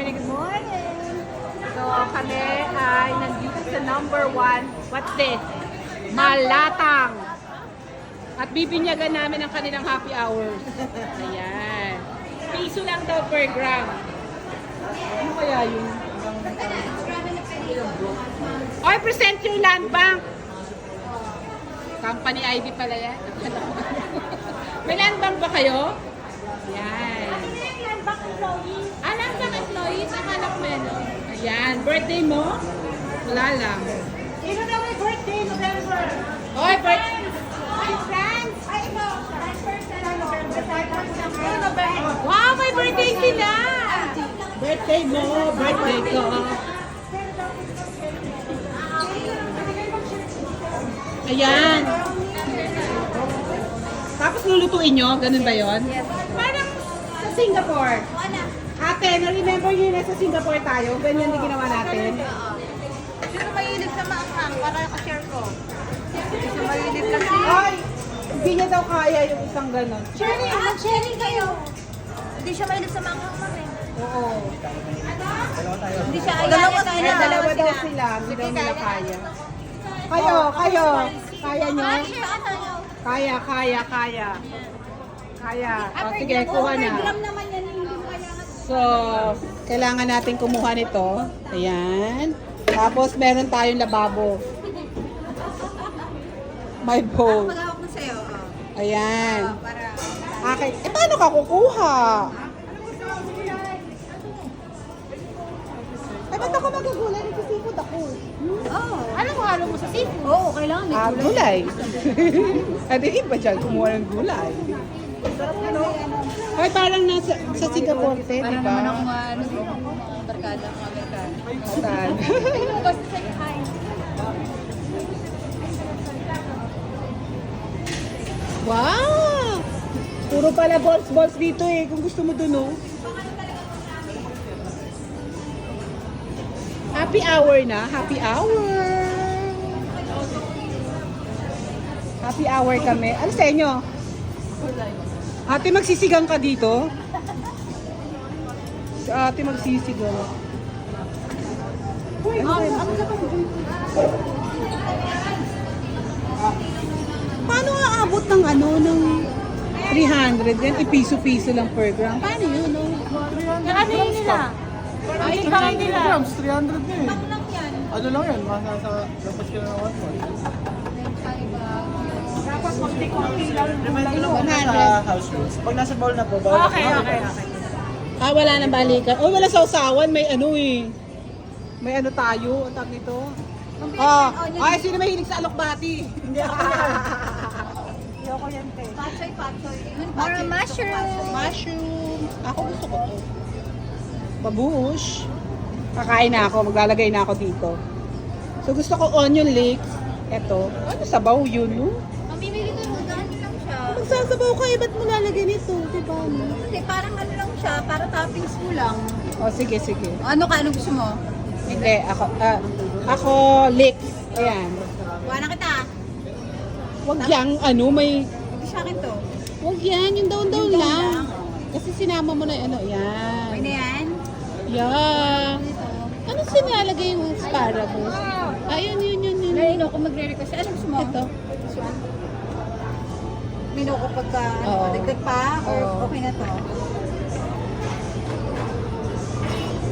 morning, good morning. So, kami ay nandito sa number 1. What's this? Malatang. At bibinyagan namin ang kanilang happy hours. Ayan. Piso lang daw per gram. Ano kaya yun? Oy, present your land bank. Company ID pala yan. May land bank ba kayo? Yan. Land bank employees? Akala ko meron. Ayan. Birthday mo? Wala lang. Sino na may birthday, November? Oy, birthday. Ay, friends! Ay, ito! November. Wow, may birthday sila. Birthday mo, birthday ko. Ayan. Tapos lulutuin nyo? Ganun ba yon? Parang sa Singapore. Ate, na-remember nyo na sa Singapore tayo? Ganyan din ginawa natin. Sino mahilig sa maanghang para ka-share ko? Sino mahilig kasi? Ay, hindi niya daw kaya yung isang ganun. Sharing! Mag-sharing kayo! Hindi siya mahilig sa maanghang mami. Oo. Hindi siya ayaw tayo. Dalawa daw sila. Hindi daw nila kaya. Kayo. Kaya nyo? Kaya. Kaya. O, sige, kuha na. naman yan, hindi mo kaya. So, kailangan natin kumuha nito. Ayan. Tapos, meron tayong lababo. May bowl. Maghawak mo sa'yo. Oh. Ayan. Para... Okay. Eh, paano ka kukuha? Ay, ba't ako magagulay? Nagsisipod ako. Oh. Anong halo mo sa seafood? Oo, kailangan may Gulay. Ate, iba dyan, kumuha ng gulay. Ay, parang nasa sa Singapore, di ba? barkada, mga Amerikano. Saan? Basta say hi. Wow! Puro pala balls dito eh, kung gusto mo dun, oh. Happy hour na, happy hour! Happy hour kami. Ano sa inyo? Ate, magsisigang ka dito? Si ate magsisigang. Paano aabot ng ng 300 yan? Ipiso-piso lang per gram. Paano yun, no? Ano yun nila? Ay, Tingnan nila. grams, 300 na eh. Pang lang yan. Ano lang yan, nasa labas ka na ng 1 Dapat konti-konti lang. Remember lang po sa house rules. Pag nasa bowl na po, bawal Okay. Ah, wala nang balikan. Oh, wala sausawan. May ano eh. May ano tayo. Ang tawag nito. Ay, sino mahilig sa alokbati? Hindi ako yan. Hindi ako yan, te. Patsoy. Para mushroom. Mushroom. Ako gusto ko to. Babush. Kakain na ako. Maglalagay na ako dito. So, gusto ko onion leeks. Eto. Ano, sabaw yun, no? Mamimili ka rin, ano lang siya. Magsasabaw ka eh. Ba't mo lalagay nito? Diba? Hindi, parang ano lang siya, para toppings mo lang. O, sige. Ano gusto mo? Hindi. Ako leeks. Ayan. Kuha na kita. Wag yang may... Hindi sa akin to. Wag yan, yung daon-daon Yung daon lang. lang. Kasi sinama mo na yan. Okay na yan? Yeah. Ano sinalagay yung asparagus? Ayun, yun. Lalo kung magre-request. Ano gusto mo? Ito. Mino ko pagka, Oo. dagdag pa? Or Oo. okay na to?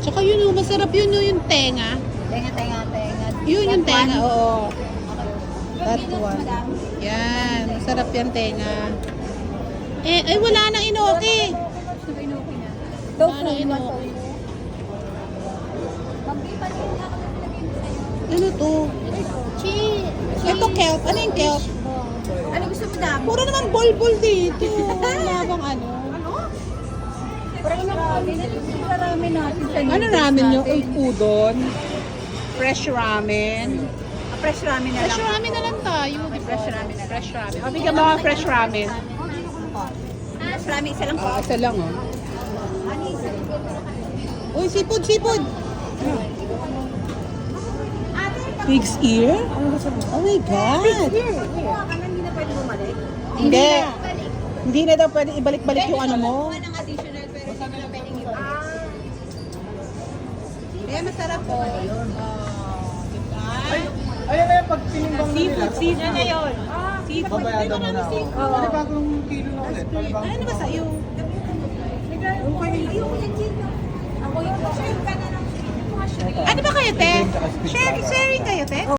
Tsaka yun, masarap yun yung tenga. Tenga. Yun yung That tenga, one? oo. Yung That peanuts, one. madam. Yan, masarap yan tenga. Ay wala nang inoki. Gusto ko inukin na. Wala nang inoki. Magpipan yun ako na nilagay mo sa'yo. Ano to? Cheese. Ito kelp. Ano yung kelp? Ano gusto mo, dam? Puro naman bol-bol dito. Wala bang ano? Parang marami na yung ramen natin sa Ano ramen nyo? Udon? Fresh ramen? Fresh ramen na Fresh lang. ramen na lang tayo. Fresh ramen na lang. Fresh ramen. O, bigyan mo ang fresh ramen. Fresh ramen, isa lang po. Isa lang, oh. Ano isa? Uy, sipod! Pig's ear? Oh my God! Hindi na pwede bumalik? Hindi. Hindi na daw pwede ibalik-balik yung ano mo. Kuha ng additional pero hindi na pwedeng iba. Eh, masarap po. Ayun na yung pag tinimbang na nila. Seafood na yun. Babayadan mo na ako. Oo. Ano bagong kilo na ulit? Ano ba sa'yo? Ano ba kayo, te? Sharing kayo, te?